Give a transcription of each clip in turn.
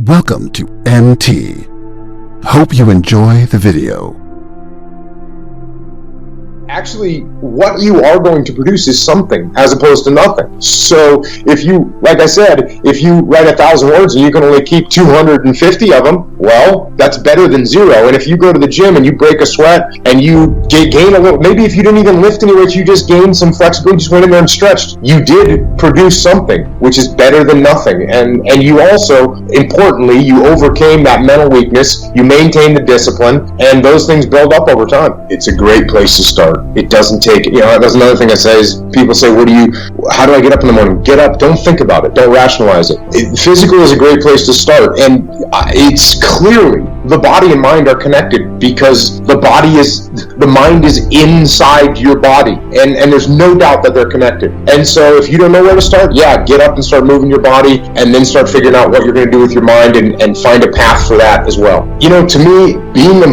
Welcome to MT. Hope you enjoy the video. Actually, what you are going to produce is something as opposed to nothing. So if you, like I said, if you write 1,000 words and you can only keep 250 of them, well, that's better than zero. And if you go to the gym and you break a sweat and you gain a little, maybe if you didn't even lift any weights, you just gained some flexibility, just went in there and stretched, you did produce something, which is better than nothing. And you also, importantly, you overcame that mental weakness, you maintained the discipline, and those things build up over time. It's a great place to start. It doesn't take, that's another thing I say is people say, how do I get up in the morning? Get up, don't think about it, don't rationalize it. Physical is a great place to start, and it's clearly the body and mind are connected because the mind is inside your body, and there's no doubt that they're connected. And so if you don't know where to start, get up and start moving your body, and then start figuring out what you're going to do with your mind and find a path for that as well. To me, being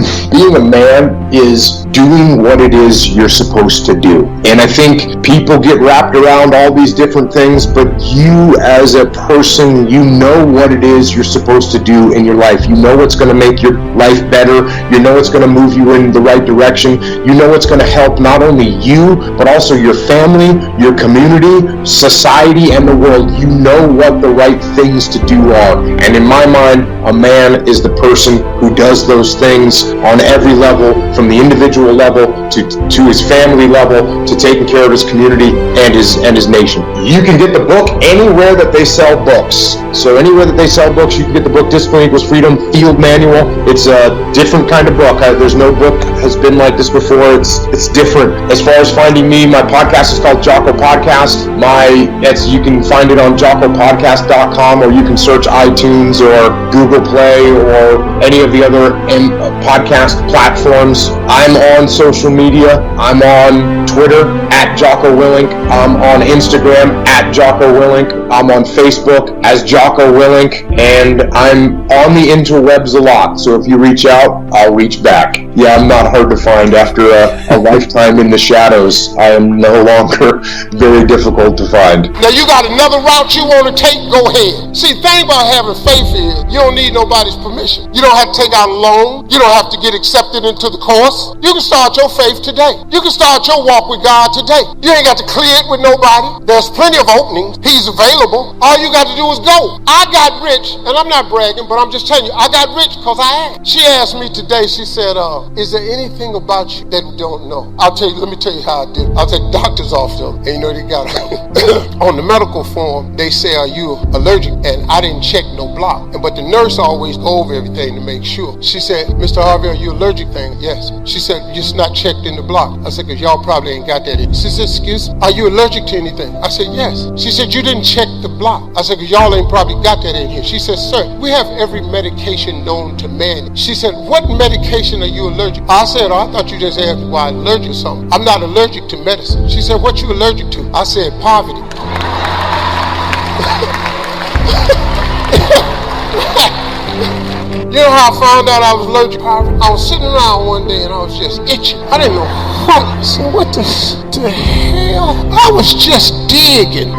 a man is doing what it is you're supposed to do. And I think people get wrapped around all these different things, but you as a person, you know what it is you're supposed to do in your life. You know what's going to make your life better. You know what's going to move you in the right direction. You know what's going to help not only you, but also your family, your community, society, and the world. You know what the right things to do are. And in my mind, a man is the person who does those things on every level, from the individual level to his family level, to taking care of his community and his nation. You can get the book anywhere that they sell books. So anywhere that they sell books, you can get the book Discipline Equals Freedom Field Manual. It's a different kind of book. There's no book has been like this before. It's different. As far as finding me, my podcast is called Jocko Podcast. You can find it on jockopodcast.com, or you can search iTunes or Google Play or any of the other podcast platforms. I'm on social media. I'm on Twitter at Jocko Willink. I'm on Instagram at Jocko Willink. I'm on Facebook as Jocko Willink, and I'm on the interwebs a lot. So if you reach out, I'll reach back. I'm not hard to find after a lifetime in the shadows. I am no longer very difficult to find. Now you got another route you want to take, go ahead. See, the thing about having faith is you don't need nobody's permission. You don't have to take out a loan. You don't have to get accepted into the course. You can start your faith today. You can start your walk with God today. You ain't got to clear it with nobody. There's plenty of openings. He's available. All you got to do is go. I got rich, and I'm not bragging, but I'm just telling you, I got rich because I asked. She asked me today, she said, is there anything about you that we don't know? Let me tell you how I did it. I was at the doctor's office, and they got on the medical form, they say, are you allergic? And I didn't check no block. But the nurse always go over everything to make sure. She said, Mr. Harvey, are you allergic thing? Yes. She said, it's not checked in the block. I said, because y'all probably ain't got that in. She said, excuse me, are you allergic to anything? I said, yes. She said, you didn't check the block. I said, because y'all ain't probably got that in here. She said, sir, we have every medication known to man. She said, what medication are you allergic to? I said, I thought you just asked why I'm allergic to something. I'm not allergic to medicine. She said, what you allergic to? I said, poverty. You know how I found out I was allergic to poverty? I was sitting around one day and I was just itching. I didn't know what. I said, what the hell? I was just digging.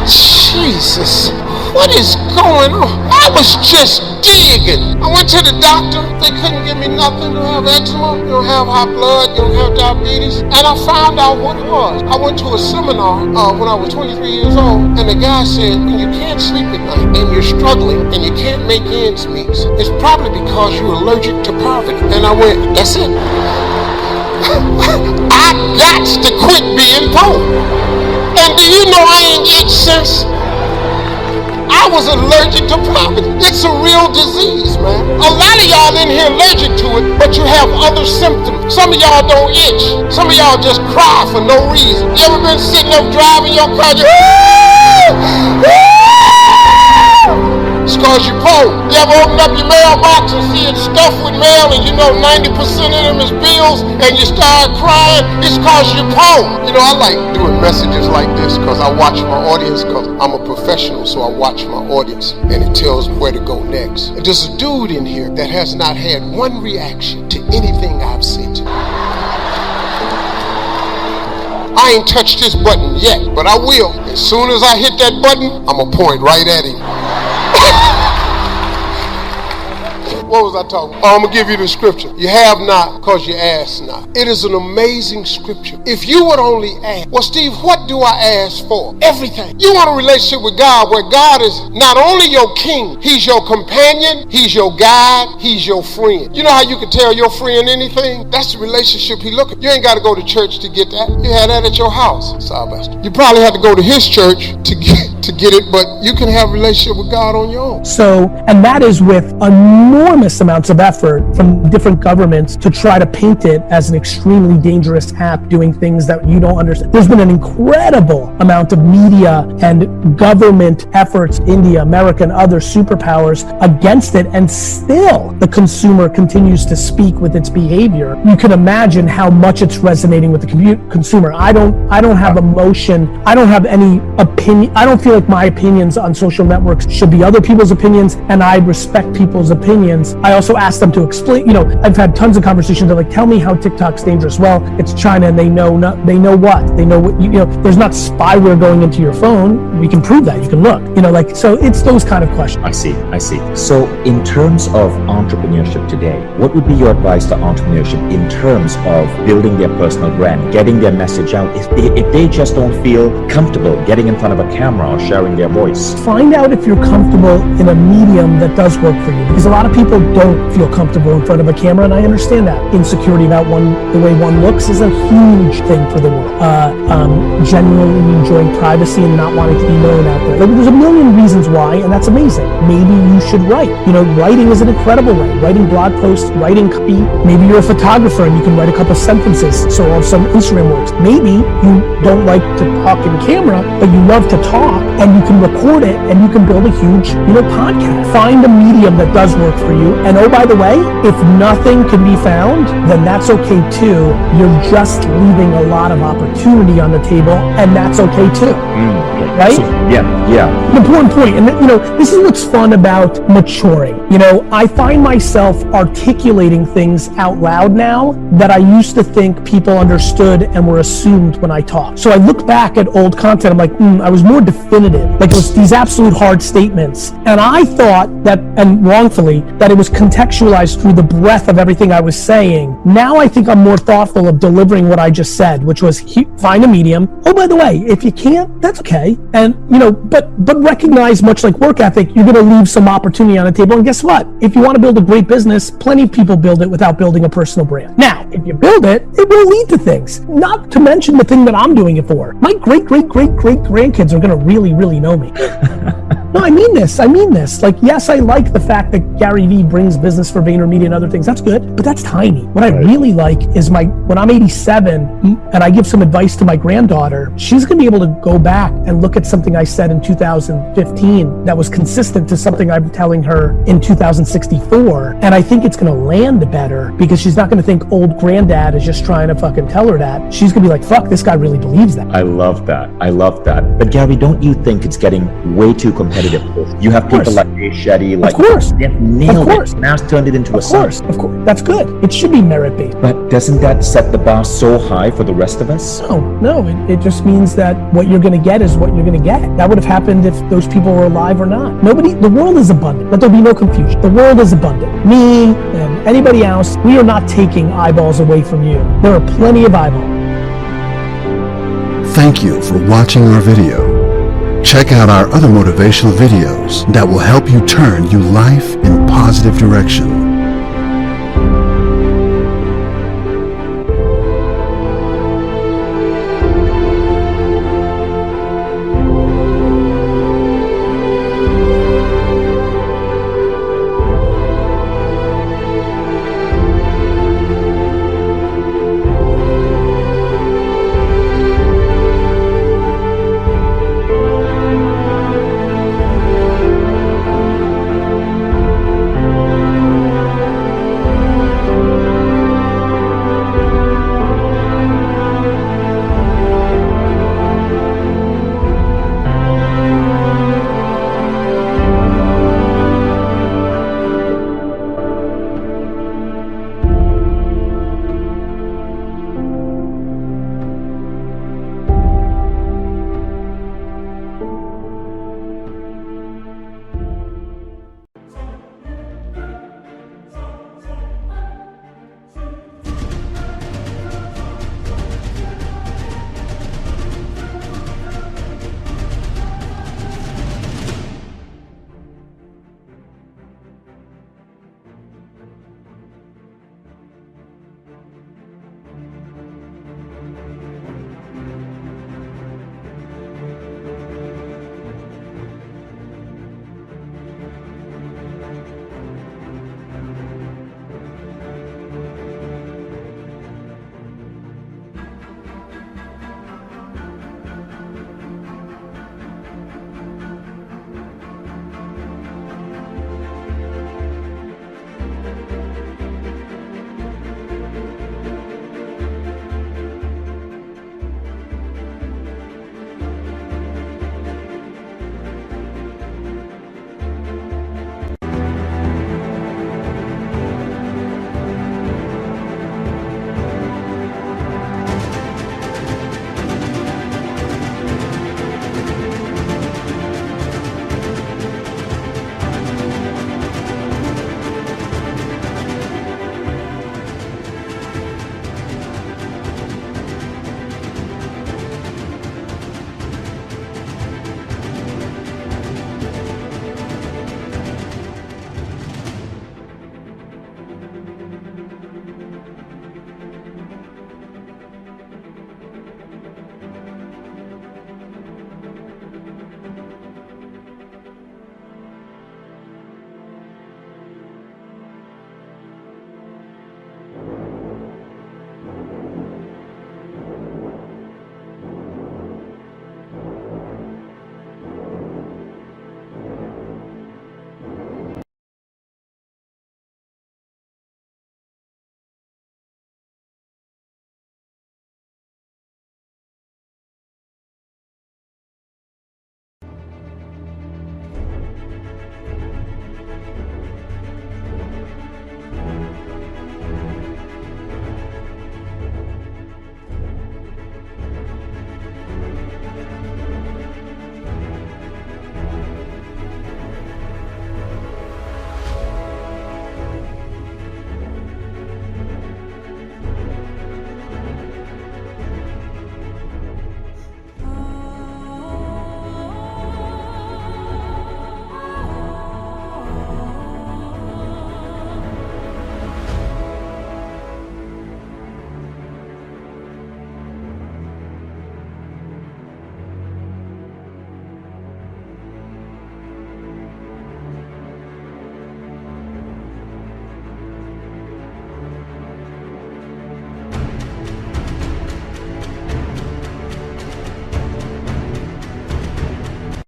Jesus? What is going on? I was just digging. I went to the doctor. They couldn't give me nothing. You don't have eczema. You don't have high blood. You don't have diabetes. And I found out what it was. I went to a seminar when I was 23 years old. And the guy said, when you can't sleep at night and you're struggling and you can't make ends meet, it's probably because you're allergic to poverty. And I went, that's it. I got to quit being poor. And do you know I ain't ate since? I was allergic to poverty. It's a real disease, man. A lot of y'all in here allergic to it, but you have other symptoms. Some of y'all don't itch. Some of y'all just cry for no reason. You ever been sitting up driving your car? It's because you're poor. You ever open up your mailbox and see it stuffed with mail and you know 90% of them is bills and you start crying? It's because you're poor. I like doing messages like this because I watch my audience, because I'm a professional, so I watch my audience and it tells me where to go next. And there's a dude in here that has not had one reaction to anything I've said. I ain't touched his button yet, but I will. As soon as I hit that button, I'm gonna point right at him. What was I talking about? Oh, I'm going to give you the scripture. You have not because you ask not. It is an amazing scripture. If you would only ask, well, Steve, what do I ask for? Everything. You want a relationship with God where God is not only your king, he's your companion, he's your guide, he's your friend. You know how you can tell your friend anything? That's the relationship he looking. You ain't got to go to church to get that. You had that at your house. You probably had to go to his church to get it, but you can have a relationship with God on your own. So, and that is with enormous amounts of effort from different governments to try to paint it as an extremely dangerous app doing things that you don't understand. There's been an incredible amount of media and government efforts, India, America, and other superpowers against it, and still the consumer continues to speak with its behavior. You can imagine how much it's resonating with the consumer. I don't have emotion. I don't have any opinion. I don't feel like my opinions on social networks should be other people's opinions, and I respect people's opinions. I also ask them to explain, I've had tons of conversations. They're like, tell me how TikTok's dangerous. Well, it's China, and they know what? They know what, there's not spyware going into your phone. We can prove that. You can look, so it's those kind of questions. I see. So in terms of entrepreneurship today, what would be your advice to entrepreneurship in terms of building their personal brand, getting their message out? If they just don't feel comfortable getting in front of a camera or sharing their voice. Find out if you're comfortable in a medium that does work for you, because a lot of people don't feel comfortable in front of a camera, and I understand that. Insecurity about the way one looks is a huge thing for the world. Genuinely enjoying privacy and not wanting to be known out there. There's a million reasons why, and that's amazing. Maybe you should write. Writing is an incredible way. Writing blog posts, writing copy. Maybe you're a photographer and you can write a couple sentences, so all of some Instagram works. Maybe you don't like to talk in camera, but you love to talk, and you can record it, and you can build a huge, podcast. Find a medium that does work for you. And oh, by the way, if nothing can be found, then that's okay too. You're just leaving a lot of opportunity on the table, and that's okay too. Right? So, yeah. An important point. And this is what's fun about maturing. I find myself articulating things out loud now that I used to think people understood and were assumed when I talk. So I look back at old content, I'm like, I was more definitive. Like it was these absolute hard statements. And I thought that, and wrongfully, that it was contextualized through the breadth of everything I was saying. Now I think I'm more thoughtful of delivering what I just said, which was find a medium. Oh, by the way, if you can't, that's okay. And, but recognize, much like work ethic, you're going to leave some opportunity on the table. And guess what? If you want to build a great business, plenty of people build it without building a personal brand. Now, if you build it, it will lead to things. Not to mention the thing that I'm doing it for. My great grandkids are going to really, really know me. No, I mean this. Like, yes, I like the fact that Gary Vee brings business for VaynerMedia and other things. That's good, but that's tiny. What I really like is when I'm 87 and I give some advice to my granddaughter, she's going to be able to go back and look at something I said in 2015 that was consistent to something I'm telling her in 2064. And I think it's going to land better because she's not going to think old granddad is just trying to fucking tell her that. She's going to be like, fuck, this guy really believes that. I love that. But Gary, don't you think it's getting way too competitive? You have people like Jay Shetty, like, of course, they've nailed it. Now it's turned it into a science. Of course, that's good. It should be merit-based. But doesn't that set the bar so high for the rest of us? No, it just means that what you're going to get is what you're going to get. That would have happened if those people were alive or not. The world is abundant. Let there be no confusion. The world is abundant. Me and anybody else, we are not taking eyeballs away from you. There are plenty of eyeballs. Thank you for watching our video. Check out our other motivational videos that will help you turn your life in positive direction.